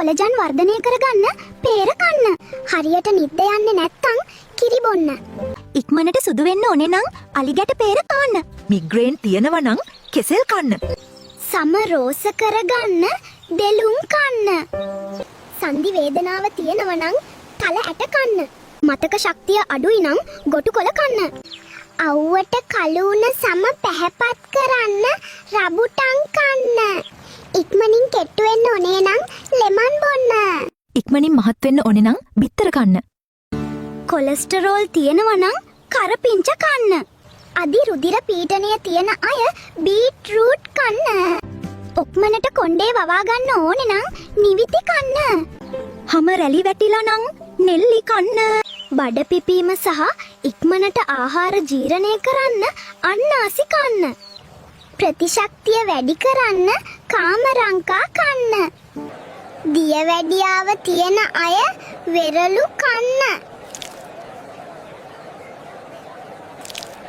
Collagen වර්ධනය කරගන්න peer කන්න. හරියට නිින්ද යන්නේ නැත්තම් කිරි බොන්න. ඉක්මනට සුදු වෙන්න ඕනේ නම් අලි ගැට peer කාන්න. මිග්‍රේන් තියෙනවා නම් කෙසෙල් කන්න. සම රෝස කරගන්න දෙලුම් කන්න. සන්ධි වේදනාව තියෙනවා නම් තල ඇට කන්න. මතක ශක්තිය අඩුයි නම් ගොටු කොළ කන්න. අවුවට කලුණ සම පැහැපත් කරන්න රබුටන් කන්න. ඉක්මනින් කෙට්ටු වෙන්න ඕනේ නම් ලෙමන් බොන්න. ඉක්මනින් මහත් වෙන්න ඕනේ නම් බිත්තර කන්න. කොලෙස්ටරෝල් තියෙනවා නම් කරපිංච කන්න. අධි රුධිර පීඩනය තියෙන අය බීට්රූට් කන්න. ඔක්මනට කොණ්ඩේ වවා ගන්න ඕනේ නම් නිවිති කන්න. හැම රැලි වැටිලා නම් නෙල්ලි කන්න. බඩ පිපීම සහ ඉක්මනට ආහාර ජීර්ණය කරන්න අන්නාසි කන්න. ප්‍රතිශක්තිය වැඩි කරන්න කාමරංකා කන්න. දියවැඩියාව තියෙන අය වෙරළු කන්න.